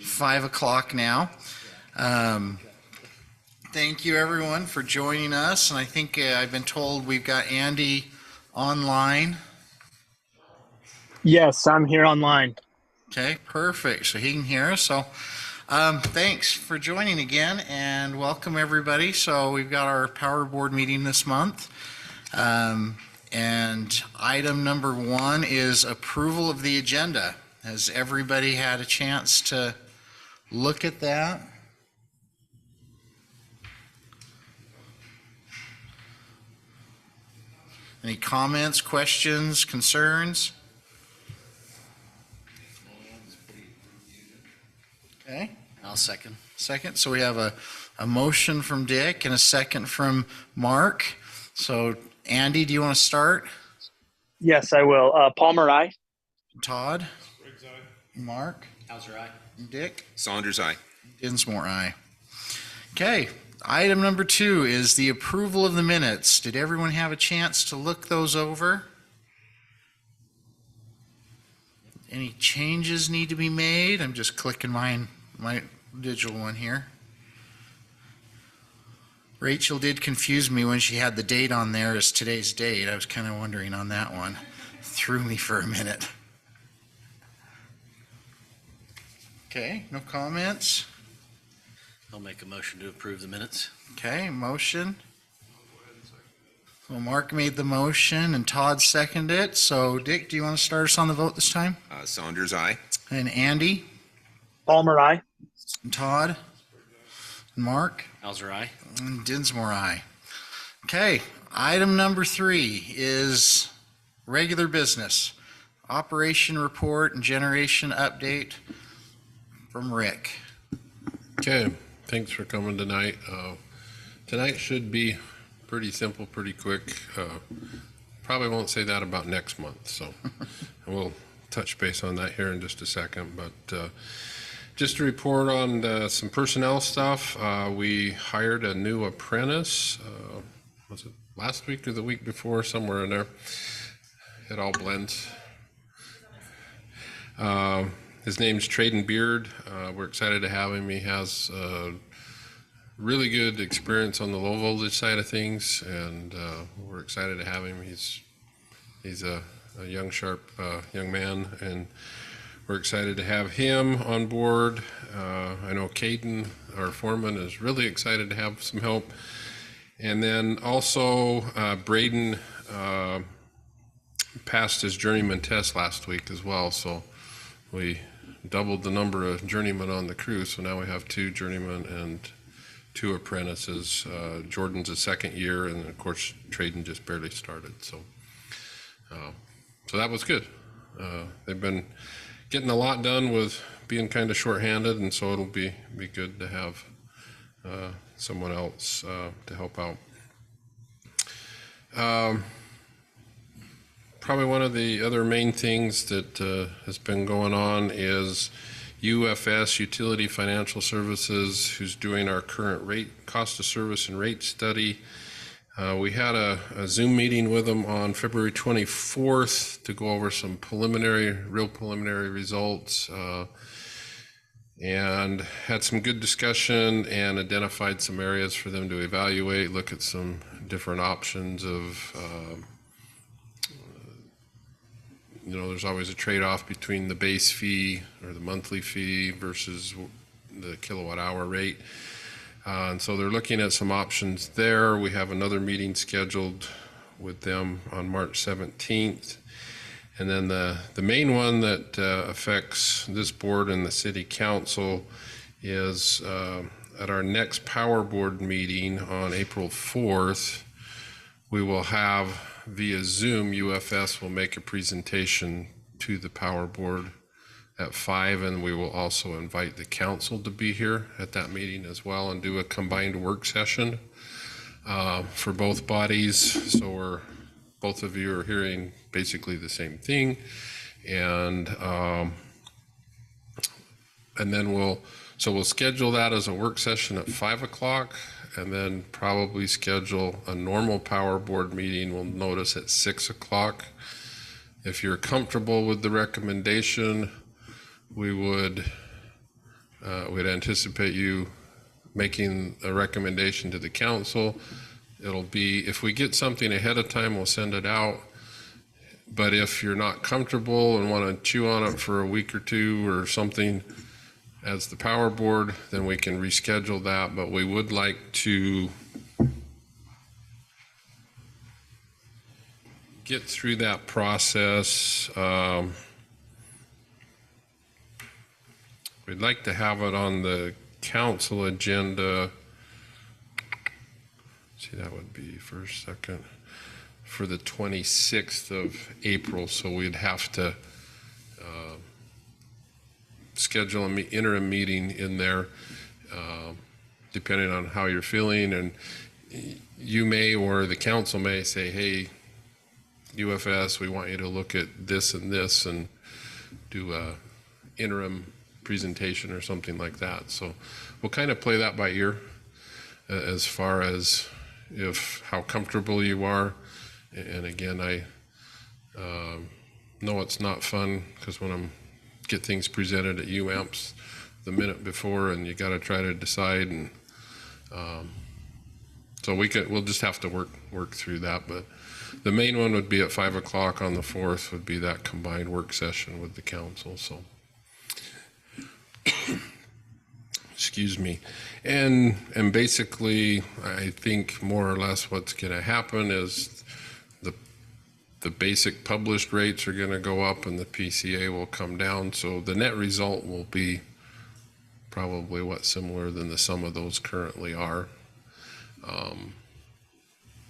5 o'clock now. Thank you everyone for joining us, and I think I've been told we've got Andy online. Yes, I'm here online. Okay, perfect. So he can hear us. So thanks for joining again, and welcome everybody. So we've got our Power Board meeting this month. And item number 1 is approval of the agenda. Has everybody had a chance to look at that? Any comments, questions, concerns? Okay. I'll second. Second. So we have a motion from Dick and a second from Mark. So Andy, do you want to start? Yes, I will. Palmer, aye. Todd? Mark? Hauser, aye. Dick? Saunders, aye. Dinsmore, aye. Okay. Item number 2 is the approval of the minutes. Did everyone have a chance to look those over? Any changes need to be made? I'm just clicking my digital one here. Rachel did confuse me when she had the date on there as today's date. I was kind of wondering on that one. Threw me for a minute. Okay, no comments? I'll make a motion to approve the minutes. Okay, motion. Well, Mark made the motion and Todd seconded it. So Dick, do you want to start us on the vote this time? Saunders, aye. And Andy? Palmer, aye. And Todd? And Mark? Hauser, aye. And Dinsmore, aye. Okay, item number 3 is regular business. Operation report and generation update from Rick. Okay, thanks for coming tonight. Tonight should be pretty simple, pretty quick. Probably won't say that about next month, so we'll touch base on that here in just a second. But just to report on some personnel stuff, we hired a new apprentice. Was it last week or the week before? Somewhere in there. It all blends. His name's Traden Beard. We're excited to have him. He has really good experience on the low voltage side of things, and we're excited to have him. He's a young, sharp young man, and we're excited to have him on board. I know Caden, our foreman, is really excited to have some help. And then also Braden passed his journeyman test last week as well, so we doubled the number of journeymen on the crew, so now we have 2 journeymen and 2 apprentices. Jordan's a second year, and of course Traden just barely started. So that was good. They've been getting a lot done with being kind of short-handed, and so it'll be good to have someone else to help out. Probably one of the other main things that has been going on is UFS, Utility Financial Services, who's doing our current rate, cost of service and rate study. We had a Zoom meeting with them on February 24th to go over some real preliminary results, and had some good discussion and identified some areas for them to evaluate, look at some different options of there's always a trade-off between the base fee or the monthly fee versus the kilowatt hour rate. And so they're looking at some options there. We have another meeting scheduled with them on March 17th. And then the main one that affects this board and the city council is at our next Power Board meeting on April 4th, we will have via Zoom, UFS will make a presentation to the Power Board at 5, and we will also invite the council to be here at that meeting as well and do a combined work session for both bodies. So both of you are hearing basically the same thing, and then we'll schedule that as a work session at 5 o'clock. And then probably schedule a normal Power Board meeting, we'll notice at 6 o'clock. If you're comfortable with the recommendation, we would we'd anticipate you making a recommendation to the council. It'll be, if we get something ahead of time, we'll send it out. But if you're not comfortable and want to chew on it for a week or two or something as the power board, then we can reschedule that. But we would like to get through that process. We'd like to have it on the council agenda. See, that would be first, second, for the 26th of April. So we'd have to schedule an interim meeting in there, depending on how you're feeling. And you may, or the council may say, hey, UFS, we want you to look at this and do a interim presentation or something like that. So we'll kind of play that by ear as far as how comfortable you are. And again, I know it's not fun because when I'm get things presented at UAMPS the minute before, and you got to try to decide, and so we'll just have to work through that. But the main one would be at 5 o'clock on the 4th, would be that combined work session with the council. So excuse me. And basically, I think more or less what's going to happen is the basic published rates are going to go up and the PCA will come down. So the net result will be probably similar than the sum of those currently are.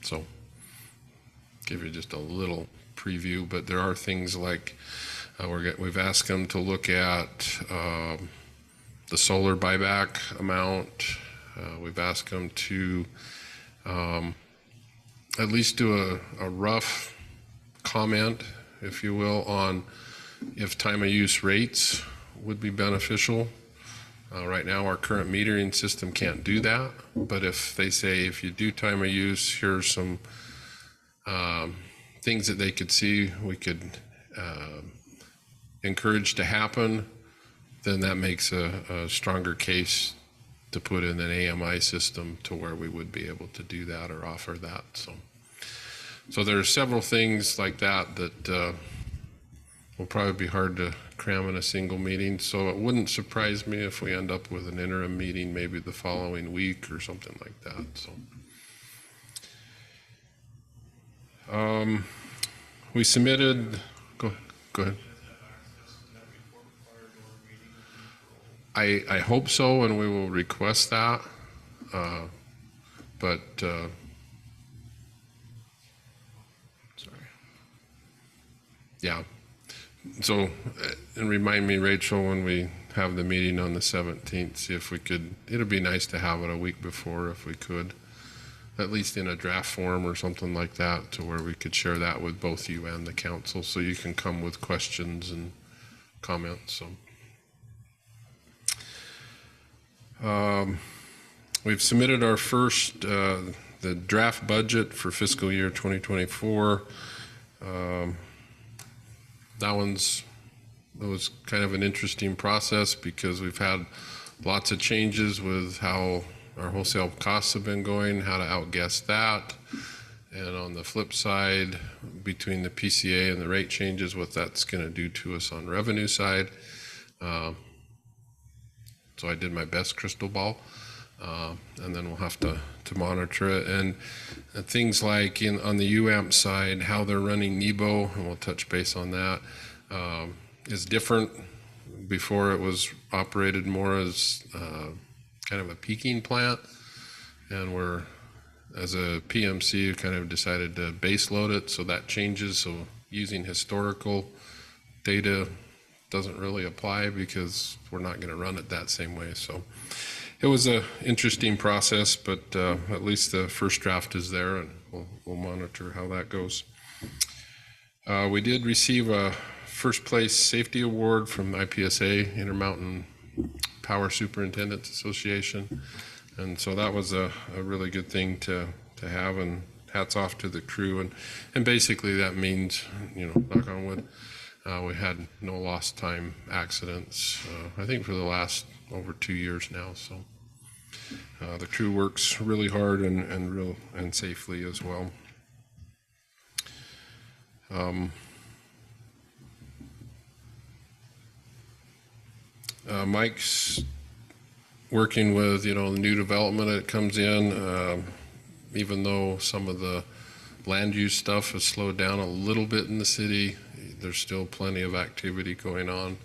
So give you just a little preview, but there are things like we've asked them to look at the solar buyback amount. We've asked them to at least do a rough comment, if you will, on if time of use rates would be beneficial. Right now, our current metering system can't do that, but if they say if you do time of use, here's some things that they could see we could encourage to happen, then that makes a stronger case to put in an AMI system to where we would be able to do that or offer that. So there are several things like that will probably be hard to cram in a single meeting. So it wouldn't surprise me if we end up with an interim meeting maybe the following week or something like that. So we submitted, go ahead. I hope so, and we will request that. Sorry. Yeah. So, and remind me, Rachel, when we have the meeting on the 17th, see if we could, it'd be nice to have it a week before if we could, at least in a draft form or something like that, to where we could share that with both you and the council, so you can come with questions and comments. So. We've submitted our first, the draft budget for fiscal year 2024. That was kind of an interesting process because we've had lots of changes with how our wholesale costs have been going, how to outguess that. And on the flip side, between the PCA and the rate changes, what that's going to do to us on revenue side. So I did my best crystal ball, and then we'll have to monitor it. And things like on the UAMP side, how they're running NEBO, and we'll touch base on that, is different. Before it was operated more as kind of a peaking plant, and we're, as a PMC, kind of decided to base load it, so that changes. So using historical data doesn't really apply because we're not going to run it that same way. So it was a interesting process, but at least the first draft is there, and we'll monitor how that goes. We did receive a first place safety award from IPSA, Intermountain Power Superintendents Association, and so that was a really good thing to have, and hats off to the crew. And basically that means, knock on wood, we had no lost time accidents. I think for the last over 2 years now. So the crew works really hard and safely as well. Mike's working with, the new development that comes in, even though some of the land use stuff has slowed down a little bit in the city, there's still plenty of activity going on,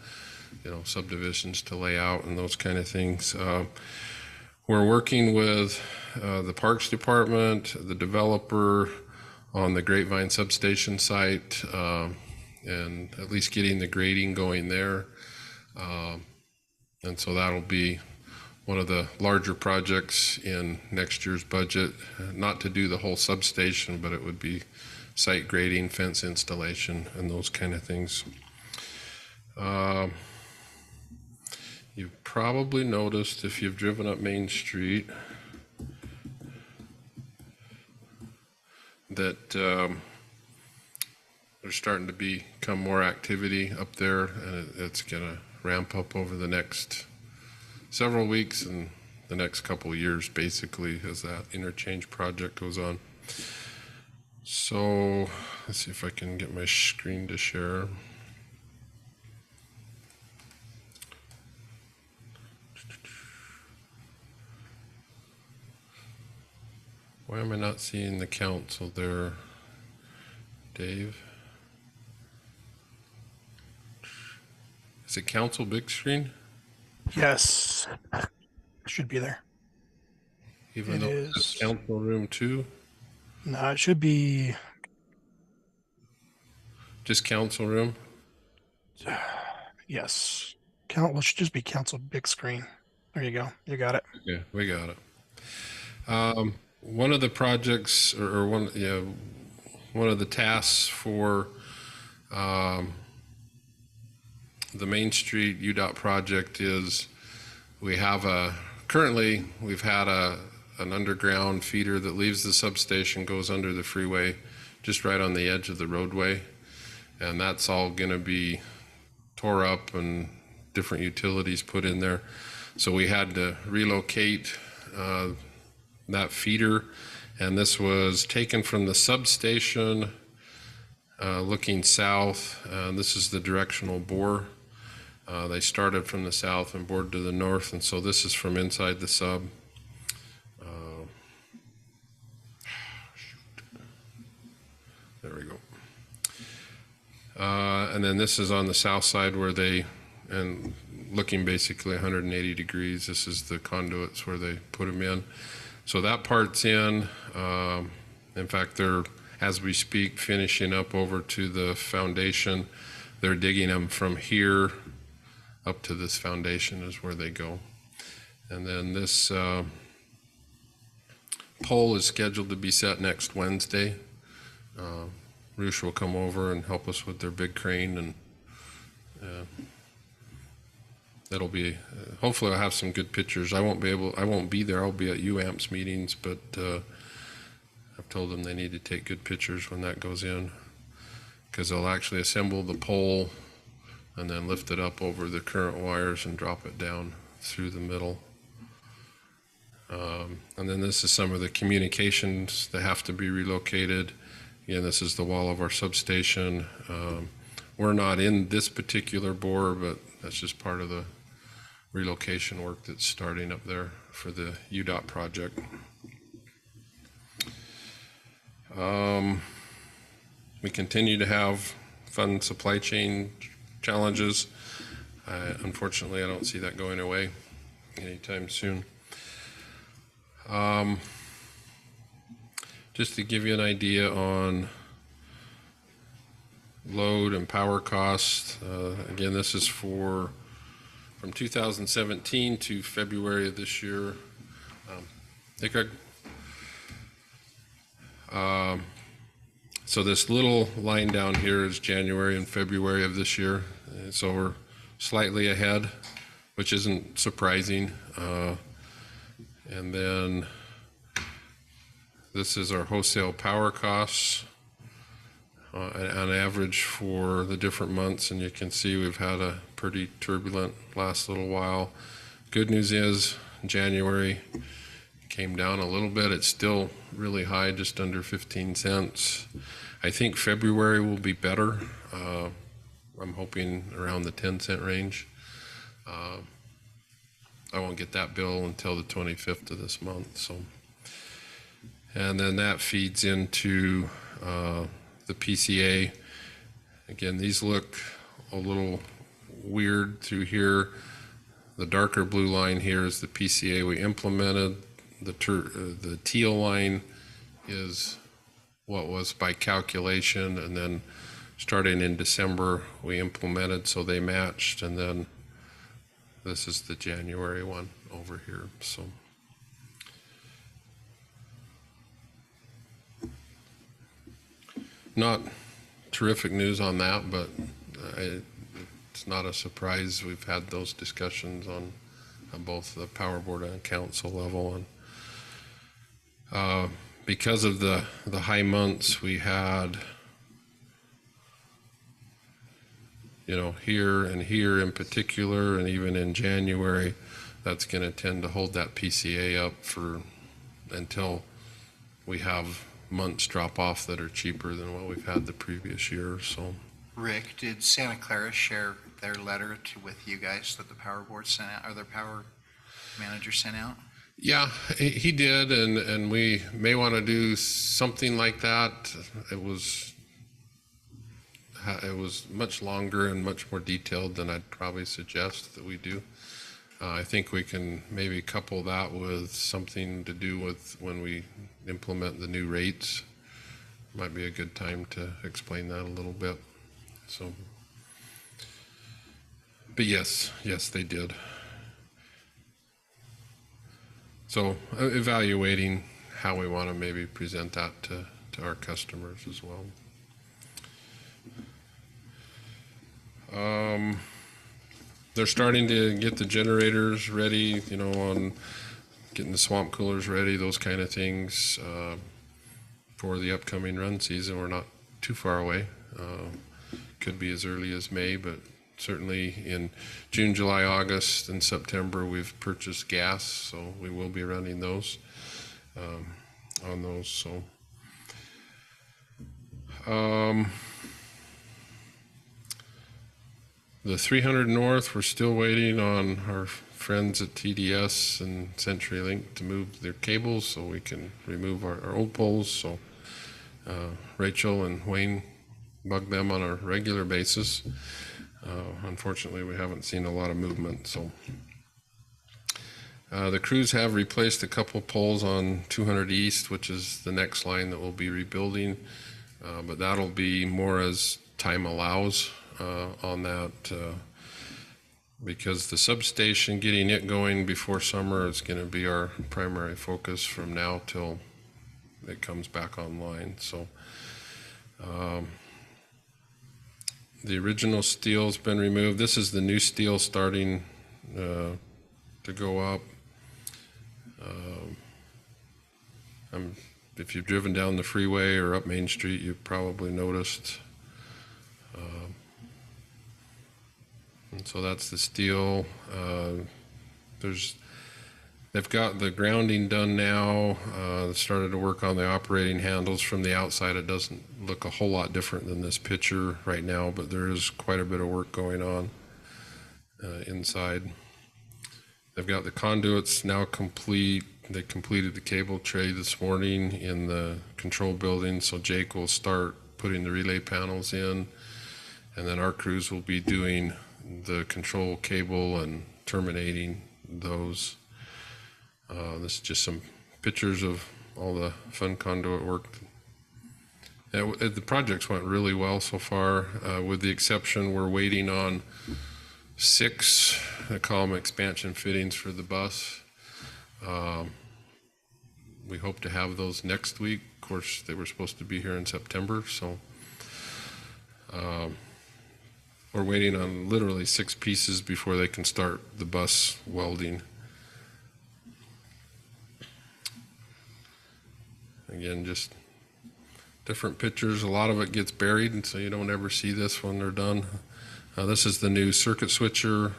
subdivisions to lay out and those kind of things. We're working with the Parks Department, the developer on the Grapevine substation site, and at least getting the grading going there. And so that'll be one of the larger projects in next year's budget, not to do the whole substation, but it would be site grading, fence installation, and those kind of things. You've probably noticed if you've driven up Main Street that there's starting to become more activity up there, and it's going to ramp up over the next several weeks and the next couple of years, basically, as that interchange project goes on. So let's see if I can get my screen to share. Why am I not seeing the council there, Dave? Is it council big screen? Yes, should be there. Even It though it's is. council room 2? No, it should be. Just council room? Yes, well, it should just be council big screen. There you go. You got it. Yeah, we got it. One of the projects, or one of the tasks for the Main Street UDOT project is currently we've had an underground feeder that leaves the substation, goes under the freeway, just right on the edge of the roadway. And that's all going to be tore up and different utilities put in there. So we had to relocate that feeder, and this was taken from the substation looking south. This is the directional bore. They started from the south and bored to the north, and so this is from inside the sub. There we go. And then this is on the south side and looking basically 180 degrees. This is the conduits where they put them in. So that part's in. In fact, they're, as we speak, finishing up over to the foundation. They're digging them from here up to this foundation is where they go. And then this pole is scheduled to be set next Wednesday. Roosh will come over and help us with their big crane, and that'll be, hopefully I'll have some good pictures. I won't be there. I'll be at UAMPS meetings, but I've told them they need to take good pictures when that goes in, because they'll actually assemble the pole and then lift it up over the current wires and drop it down through the middle. And then this is some of the communications that have to be relocated. Again, this is the wall of our substation. We're not in this particular bore, but that's just part of the relocation work that's starting up there for the UDOT project. We continue to have fun supply chain challenges. Unfortunately, I don't see that going away anytime soon. Just to give you an idea on load and power costs, again, this is from 2017 to February of this year. Hey, Craig. So this little line down here is January and February of this year. So we're slightly ahead, which isn't surprising. And then this is our wholesale power costs on average for the different months. And you can see we've had a pretty turbulent last little while. Good news is January came down a little bit. It's still really high, just under 15 cents. I think February will be better. I'm hoping around the 10-cent range. I won't get that bill until the 25th of this month. So, and then that feeds into the PCA. Again, these look a little weird through here. The darker blue line here is the PCA we implemented. The teal line is what was by calculation, and then starting in December we implemented, so they matched, and then this is the January one over here. So not terrific news on that, but it's not a surprise. We've had those discussions on both the power board and council level, and because of the high months we had, here and here in particular, and even in January, that's going to tend to hold that PCA up until we have months drop off that are cheaper than what we've had the previous year. So, Rick, did Santa Clara share their letter with you guys that the power board sent out, or their power manager sent out? yeah, he did, and we may want to do something like that. It was much longer and much more detailed than I'd probably suggest that we do. I think we can maybe couple that with something to do with when we implement the new rates. Might be a good time to explain that a little bit. So, but yes, they did. So evaluating how we want to maybe present that to our customers as well. They're starting to get the generators ready, on getting the swamp coolers ready, those kind of things, for the upcoming run season. We're not too far away. Could be as early as May, but certainly in June, July, August, and September, we've purchased gas, so we will be running those, on those. So, the 300 North, we're still waiting on our friends at TDS and CenturyLink to move their cables so we can remove our old poles. So Rachel and Wayne bug them on a regular basis. Unfortunately, we haven't seen a lot of movement. So the crews have replaced a couple poles on 200 East, which is the next line that we'll be rebuilding, but that'll be more as time allows on that, because the substation, getting it going before summer is going to be our primary focus from now till it comes back online. So the original steel's been removed. This is the new steel starting to go up. If you've driven down the freeway or up Main Street, you've probably noticed. And so that's the steel. They've got the grounding done now. They started to work on the operating handles. From the outside, it doesn't look a whole lot different than this picture right now, but there is quite a bit of work going on inside. They've got the conduits now complete. They completed the cable tray this morning in the control building, so Jake will start putting the relay panels in, and then our crews will be doing the control cable and terminating those. This is just some pictures of all the fun conduit work. The projects went really well so far, with the exception we're waiting on 6, I call them expansion fittings for the bus. We hope to have those next week. Of course, they were supposed to be here in September, so we're waiting on literally 6 pieces before they can start the bus welding. Again, just different pictures. A lot of it gets buried, and so you don't ever see this when they're done. This is the new circuit switcher.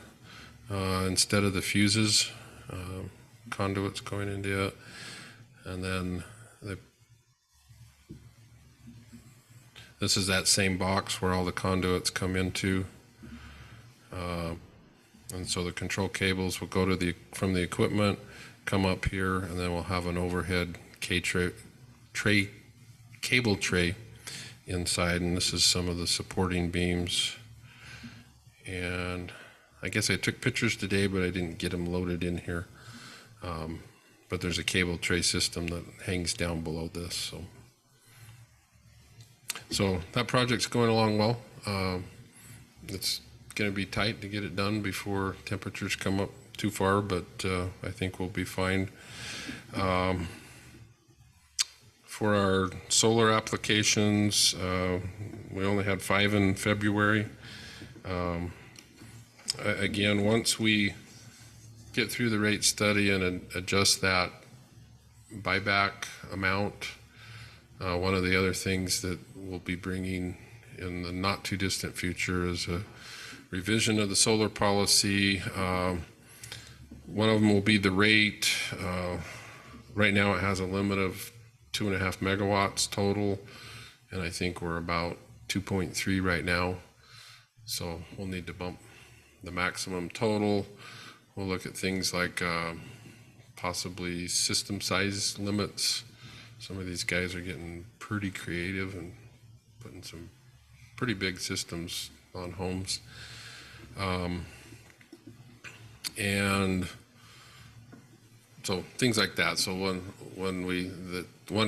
instead of the fuses, conduits going into it. And then this is that same box where all the conduits come into. And so the control cables will go to from the equipment, come up here, and then we'll have an overhead cable tray inside. And this is some of the supporting beams. And I guess I took pictures today, but I didn't get them loaded in here. But there's a cable tray system that hangs down below this. So that project's going along well. It's going to be tight to get it done before temperatures come up too far, but I think we'll be fine. For our solar applications, we only had 5 in February. Again, once we get through the rate study and adjust that buyback amount, one of the other things that we'll be bringing in the not too distant future is a revision of the solar policy. One of them will be the rate. Right now it has a limit of 2.5 megawatts total, and I think we're about 2.3 right now. So we'll need to bump the maximum total. We'll look at things like possibly system size limits. Some of these guys are getting pretty creative and putting some pretty big systems on homes. And so things like that. So one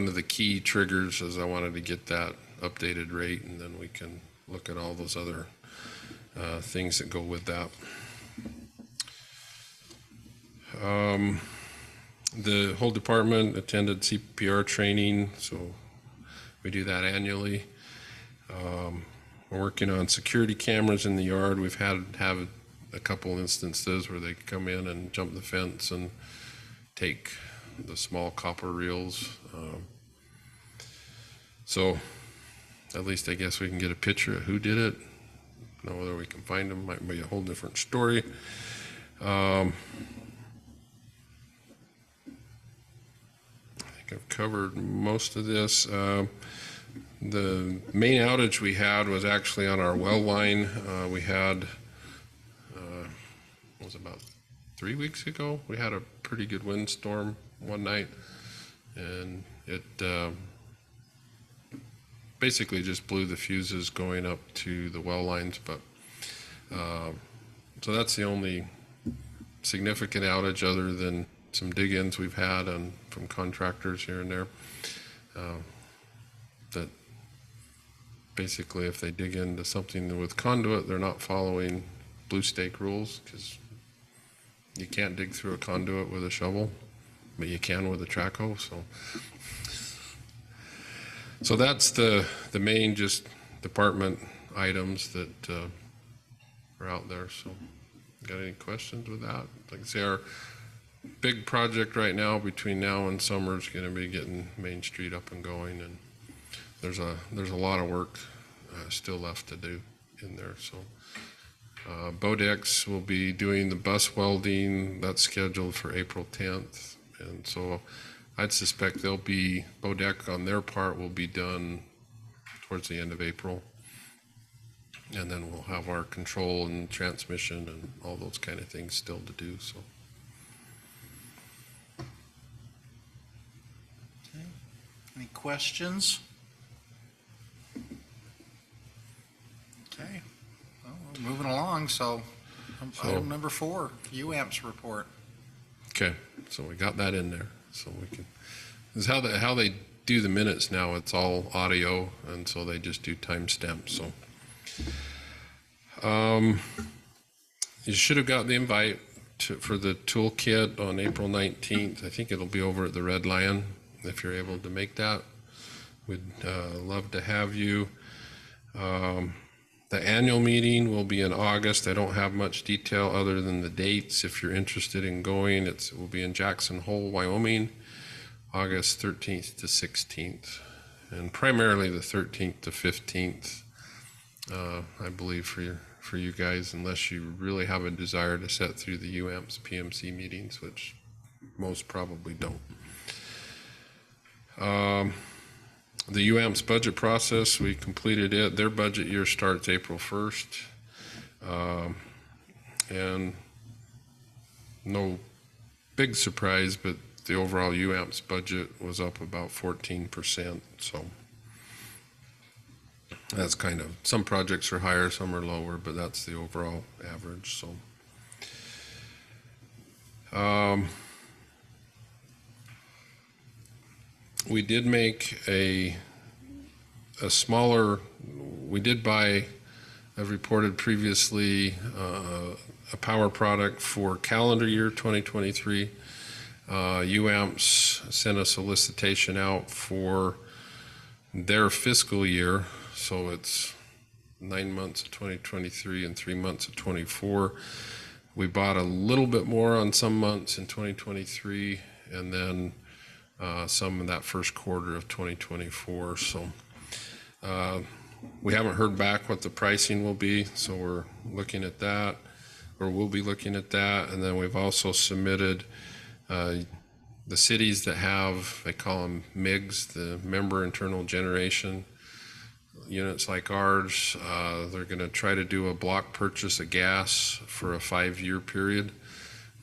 of the key triggers is I wanted to get that updated rate, and then we can look at all those other things that go with that. The whole department attended CPR training, so we do that annually. We're working on security cameras in the yard. We've have a couple instances where they come in and jump the fence and take the small copper reels. So at least I guess we can get a picture of who did it. Now whether we can find them might be a whole different story. I think I've covered most of this. The main outage we had was actually on our well line. We had, it was about 3 weeks ago. We had a pretty good windstorm one night, and it basically just blew the fuses going up to the well lines. But so that's the only significant outage other than some dig-ins we've had from contractors here and there. That basically if they dig into something with conduit, they're not following blue stake rules, because you can't dig through a conduit with a shovel, but you can with a track hoe. So that's the main just department items that are out there. So got any questions with that? Like I say, our big project right now between now and summer is going to be getting Main Street up and going, and there's a lot of work still left to do in there. So Bodex will be doing the bus welding. That's scheduled for April 10th, and so I'd suspect Bodec on their part will be done towards the end of April, and then we'll have our control and transmission and all those kind of things still to do. So. Okay. Any questions? Okay, well, we're moving along. So item number 4, UAMPS report. Okay, so we got that in there. So we can, this is how they do the minutes now. It's all audio, and so they just do timestamps. So you should have got the invite for the toolkit on April 19th. I think it'll be over at the Red Lion if you're able to make that. We'd love to have you. The annual meeting will be in August. I don't have much detail other than the dates. If you're interested in going, it will be in Jackson Hole, Wyoming, August 13th to 16th, and primarily the 13th to 15th, I believe, for you guys unless you really have a desire to set through the UAMPS PMC meetings, which most probably don't. The UAMPS budget process, we completed it. Their budget year starts April 1st. And no big surprise, but the overall UAMPS budget was up about 14%. So that's kind of, some projects are higher, some are lower, but that's the overall average. So we did make a smaller, we did buy, I've reported previously, a power product for calendar year 2023. UAMPS sent a solicitation out for their fiscal year, so it's 9 months of 2023 and 3 months of 24. We bought a little bit more on some months in 2023, and then some in that first quarter of 2024. So we haven't heard back what the pricing will be, so we're looking at that, or we'll be looking at that. And then we've also submitted the cities that have, they call them MIGs, the member internal generation units like ours. They're going to try to do a block purchase of gas for a 5-year period.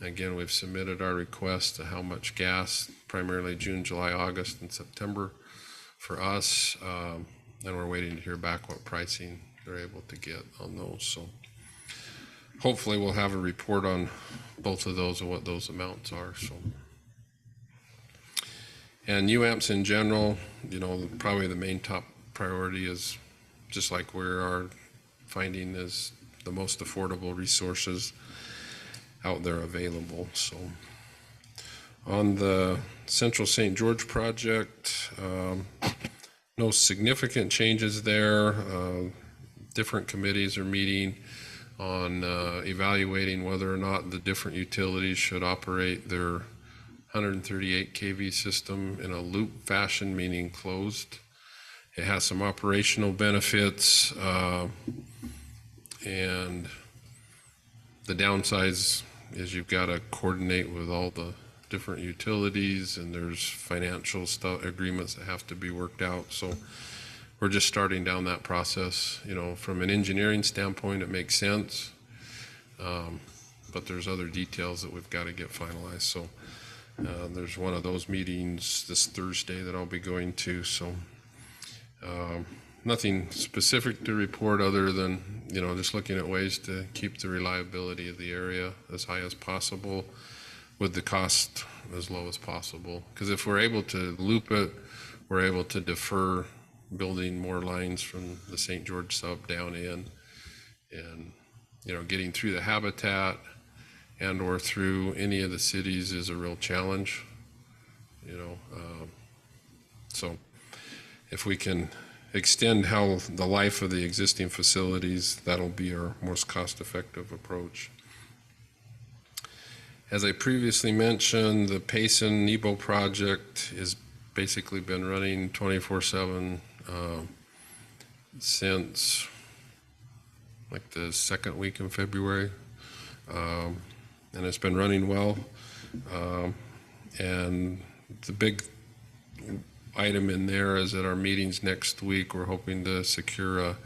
Again, we've submitted our request to how much gas, primarily June, July, August, and September for us. And we're waiting to hear back what pricing they're able to get on those. So hopefully we'll have a report on both of those and what those amounts are. So, and UAMPS in general, probably the main top priority is just like we are finding is the most affordable resources out there available. So on the Central St. George project, no significant changes there. Different committees are meeting on evaluating whether or not the different utilities should operate their 138 kV system in a loop fashion, meaning closed. It has some operational benefits, and the downsides is you've got to coordinate with all the different utilities, and there's financial agreements that have to be worked out. So we're just starting down that process. From an engineering standpoint, it makes sense, but there's other details that we've got to get finalized. So there's one of those meetings this Thursday that I'll be going to. So nothing specific to report other than, just looking at ways to keep the reliability of the area as high as possible with the cost as low as possible. Because if we're able to loop it, we're able to defer building more lines from the St. George sub down in, and getting through the habitat and or through any of the cities is a real challenge. So if we can extend the life of the existing facilities, that'll be our most cost-effective approach. As I previously mentioned, the Payson Nebo project has basically been running 24/7 since like the second week in February, and it's been running well. And the big item in there is at our meetings next week, we're hoping to secure a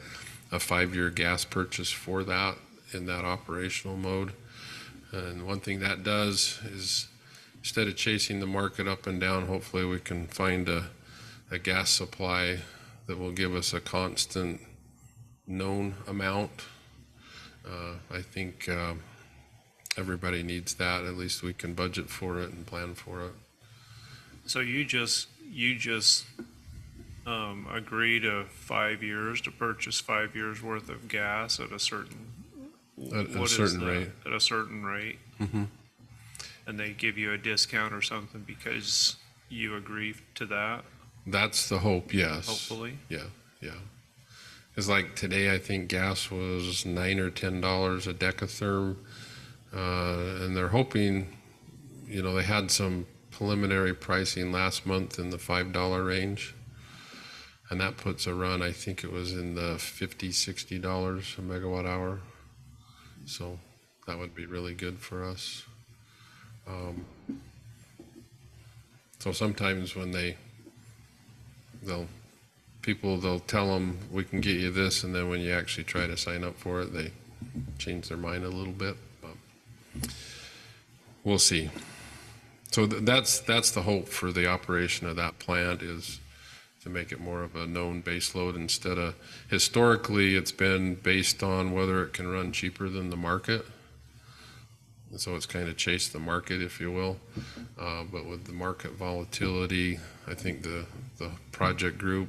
5-year gas purchase for that in that operational mode. And one thing that does is, instead of chasing the market up and down, hopefully we can find a gas supply that will give us a constant known amount. I think everybody needs that. At least we can budget for it and plan for it. So you just agree to 5 years to purchase 5 years worth of gas at a certain rate. At a certain rate. Mm-hmm. And they give you a discount or something because you agree to that, That's the hope, yes. hopefully. Yeah. It's like today, I think gas was $9 or $10 a decatherm, and they're hoping, they had some preliminary pricing last month in the $5 range, and that puts a run, I think it was in the $50, $60 a megawatt hour. So that would be really good for us. So sometimes when they'll tell them we can get you this, and then when you actually try to sign up for it, they change their mind a little bit, but we'll see. So that's the hope for the operation of that plant, is to make it more of a known base load instead of, historically, it's been based on whether it can run cheaper than the market. And so it's kind of chased the market, if you will. But with the market volatility, I think the project group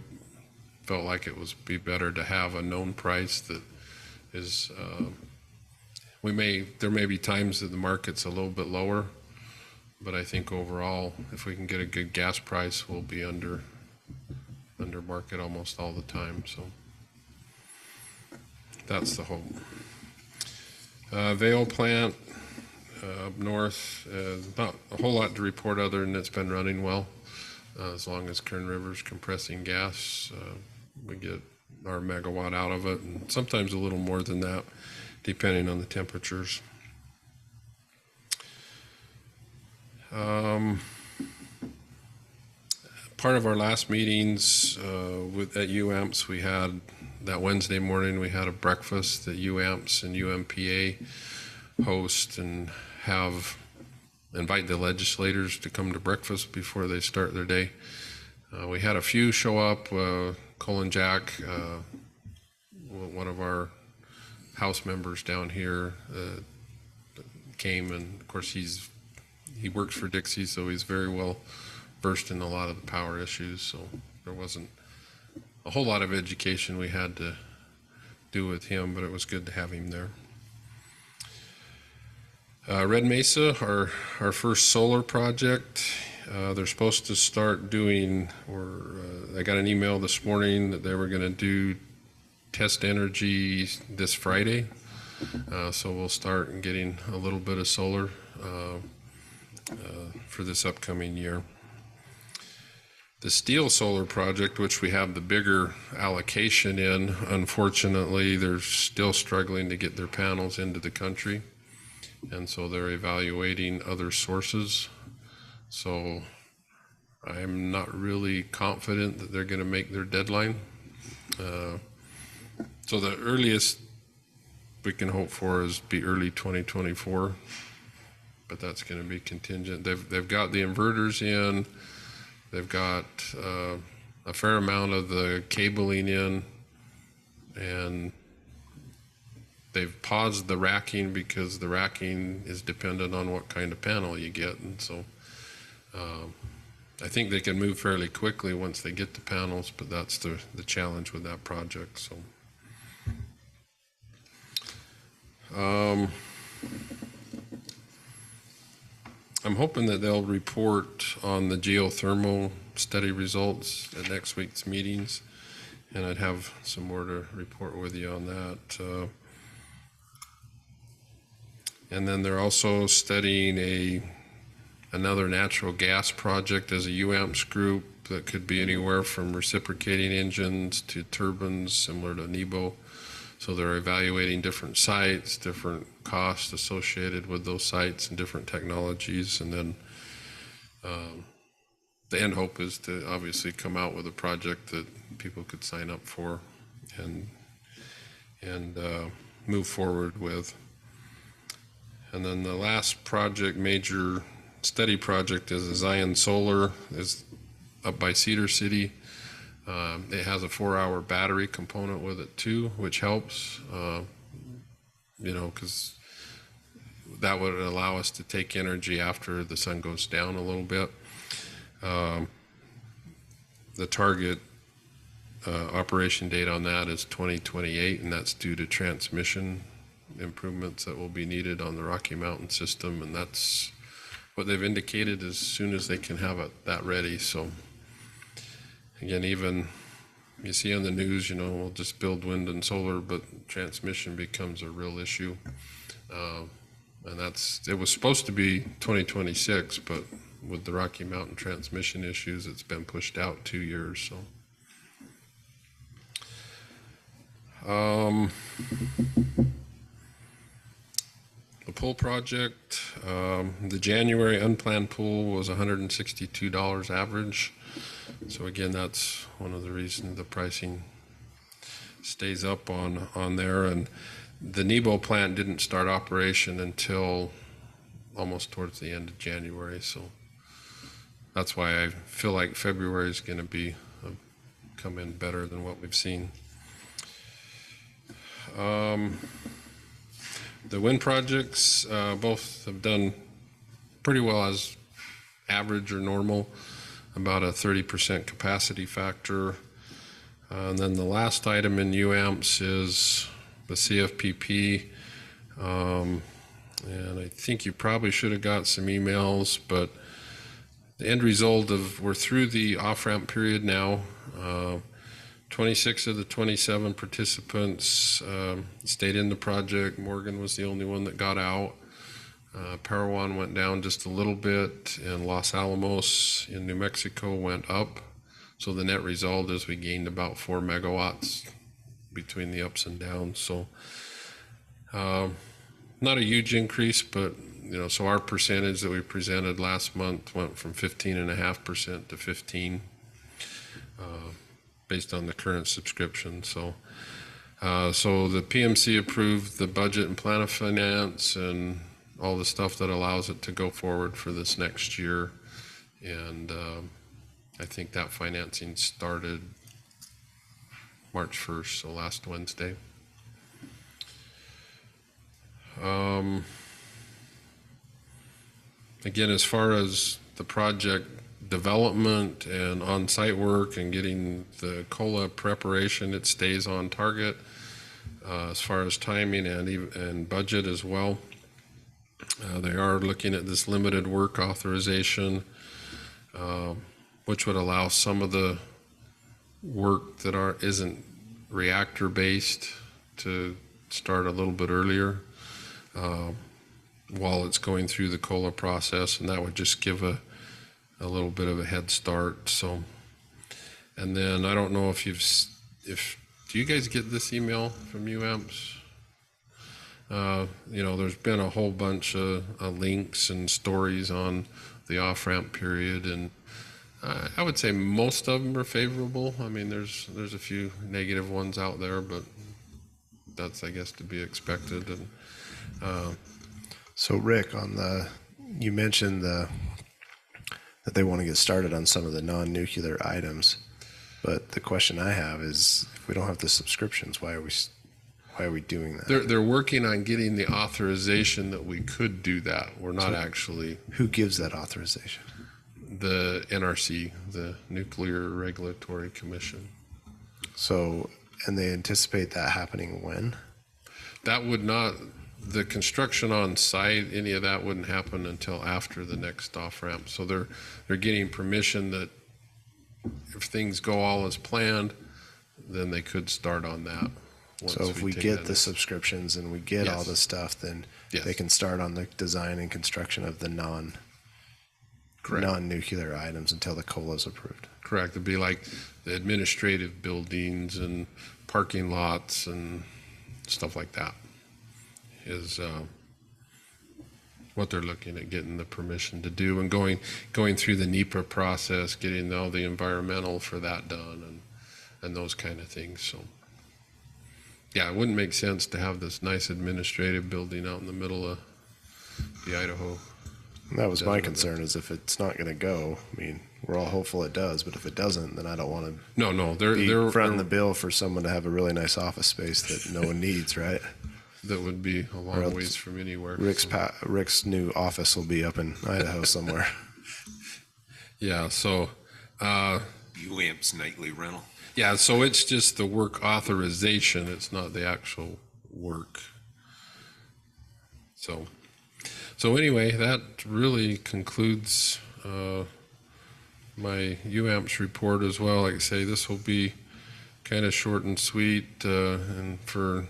felt like it was be better to have a known price that is, there may be times that the market's a little bit lower, but I think overall, if we can get a good gas price, we'll be under market almost all the time. So that's the hope. Vale plant up north, not a whole lot to report other than it's been running well. As long as Kern River's compressing gas, we get our megawatt out of it, and sometimes a little more than that, depending on the temperatures. Part of our last meetings at UAMPS, we had that Wednesday morning, we had a breakfast that UAMPS and UMPA host and invite the legislators to come to breakfast before they start their day. We had a few show up. Colin Jack, one of our House members down here, came, and of course he works for Dixie, so he's very well versed in a lot of the power issues. So there wasn't a whole lot of education we had to do with him, but it was good to have him there. Red Mesa, our first solar project, they're supposed to start doing, I got an email this morning that they were going to do test energy this Friday. So we'll start getting a little bit of solar for this upcoming year. The Steel Solar project, which we have the bigger allocation in, unfortunately, they're still struggling to get their panels into the country. And so they're evaluating other sources. So I'm not really confident that they're going to make their deadline. So the earliest we can hope for is be early 2024, but that's going to be contingent. They've got the inverters in. They've got a fair amount of the cabling in, and they've paused the racking because the racking is dependent on what kind of panel you get. And so I think they can move fairly quickly once they get the panels, but that's the challenge with that project. So I'm hoping that they'll report on the geothermal study results at next week's meetings, and I'd have some more to report with you on that. And then they're also studying another natural gas project as a UAMPS group that could be anywhere from reciprocating engines to turbines similar to NEBO. So they're evaluating different sites, different costs associated with those sites and different technologies. And then the end hope is to obviously come out with a project that people could sign up for and move forward with. And then the last project, major study project, is a Zion Solar, is up by Cedar City. It has a 4-hour battery component with it too, which helps, because that would allow us to take energy after the sun goes down a little bit. The target operation date on that is 2028, and that's due to transmission improvements that will be needed on the Rocky Mountain system, and that's what they've indicated as soon as they can have that ready. So again, even you see on the news, we'll just build wind and solar, but transmission becomes a real issue. And it was supposed to be 2026, but with the Rocky Mountain transmission issues, it's been pushed out 2 years. So The pool project, the January unplanned pool was $162 average. So again, that's one of the reasons the pricing stays up on there. And the Nebo plant didn't start operation until almost towards the end of January. So that's why I feel like February is going to be come in better than what we've seen. The wind projects, both have done pretty well as average or normal, about a 30% capacity factor. And then the last item in UAMPS is the CFPP. And I think you probably should have got some emails, but the end result of, we're through the off-ramp period now. 26 of the 27 participants stayed in the project. Morgan was the only one that got out. Parowan went down just a little bit, and Los Alamos in New Mexico went up. So the net result is we gained about 4 megawatts between the ups and downs. So not a huge increase, but so our percentage that we presented last month went from 15.5% to 15%. Based on the current subscription. So the PMC approved the budget and plan of finance and all the stuff that allows it to go forward for this next year. And I think that financing started March 1st, so last Wednesday. Again, as far as the project development and on-site work and getting the COLA preparation, it stays on target as far as timing and budget as well. They are looking at this limited work authorization, which would allow some of the work that isn't reactor based to start a little bit earlier while it's going through the COLA process, and that would just give a little bit of a head start. So, and then I don't know if do you guys get this email from UAMPS? There's been a whole bunch of links and stories on the off-ramp period, and I would say most of them are favorable. I mean, there's a few negative ones out there, but that's, I guess, to be expected. And so Rick, you mentioned that they want to get started on some of the non-nuclear items, but the question I have is, if we don't have the subscriptions, why are we doing that? they're working on getting the authorization that we could do that. We're not actually. Who gives that authorization? The NRC, the Nuclear Regulatory Commission. So, and they anticipate that happening when? That would not. The construction on site, any of that wouldn't happen until after the next off ramp. So they're getting permission that if things go all as planned, then they could start on that. So if we get the subscriptions and we get all the stuff, then they can start on the design and construction of the non-nuclear items until the COLA is approved. Correct. It'd be like the administrative buildings and parking lots and stuff like that is what they're looking at getting the permission to do, and going through the NEPA process, getting all the environmental for that done and those kind of things. So yeah, it wouldn't make sense to have this nice administrative building out in the middle of the Idaho. And that was my concern, is if it's not going to go, I mean, we're all hopeful it does, but if it doesn't, then I don't want to they're fronting the bill for someone to have a really nice office space that no one needs, right? That would be a long ways from anywhere. Rick's new office will be up in Idaho somewhere. Yeah, so UAMP's nightly rental. Yeah, so it's just the work authorization. It's not the actual work. So anyway, that really concludes my UAMPS report as well. Like I say, this will be kind of short and sweet, and for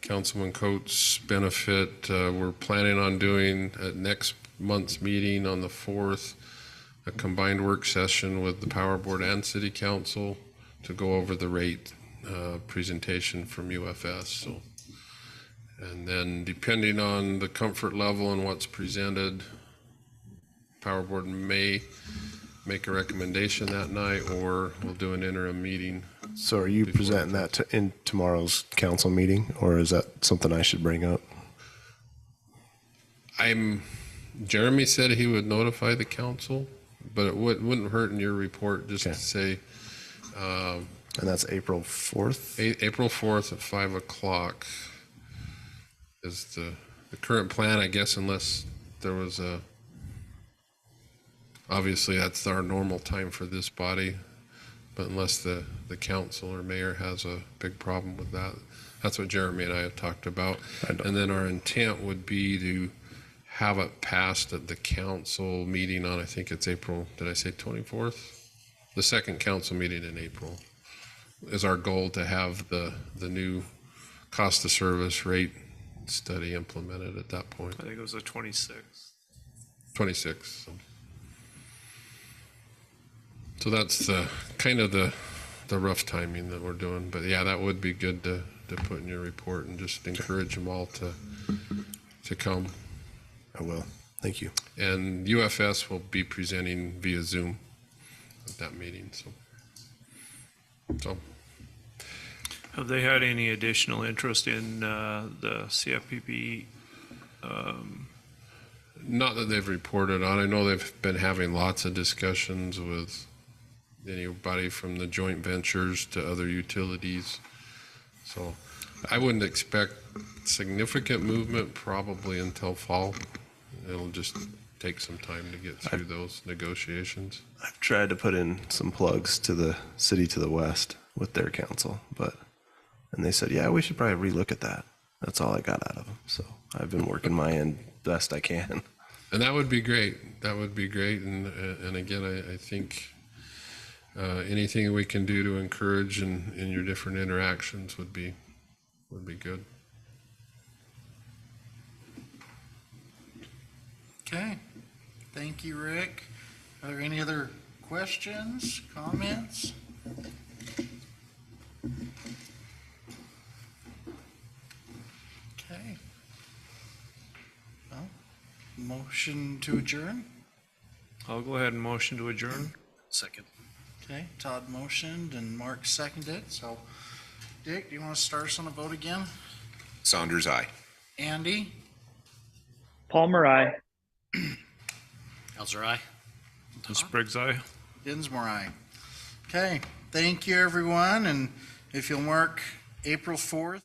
Councilman Coates' benefit, we're planning on doing at next month's meeting on the 4th a combined work session with the Power Board and City Council to go over the rate presentation from UFS. So And then depending on the comfort level and what's presented, Power Board may make a recommendation that night, or we'll do an interim meeting. So are you presenting that in tomorrow's council meeting, or is that something I should bring up? Jeremy said he would notify the council, but it wouldn't hurt in your report just to Okay. say, And that's April 4th? April 4th at 5 o'clock is the current plan, I guess, unless there was obviously that's our normal time for this body, but unless the council or mayor has a big problem with that. That's what Jeremy and I have talked about. And then our intent would be to have it passed at the council meeting on, I think it's April, did I say 24th? The second council meeting in April is our goal, to have the new cost of service rate study implemented at that point. I think it was the 26th. 26. So that's the kind of the rough timing that we're doing. But yeah, that would be good to put in your report, and just encourage them all to come. I will. Thank you. And UFS will be presenting via Zoom at that meeting. So Have they had any additional interest in the CFPP? not that they've reported on. I know they've been having lots of discussions with anybody from the joint ventures to other utilities. So I wouldn't expect significant movement probably until fall. It'll just take some time to get through those negotiations. I've tried to put in some plugs to the city to the west with their council, and they said, yeah, we should probably relook at that. That's all I got out of them. So I've been working my end best I can. And that would be great. That would be great. And again, I think anything we can do to encourage in your different interactions would be good. Okay, thank you, Rick. Are there any other questions, comments? Okay. Well, motion to adjourn? I'll go ahead and motion to adjourn. Second. Okay, Todd motioned and Mark seconded, so Dick, do you want to start us on a vote again? Saunders, aye. Andy? Palmer, aye. Elzer, aye. Spriggs, aye. Dinsmore, aye. Okay, thank you, everyone, and if you'll mark April 4th.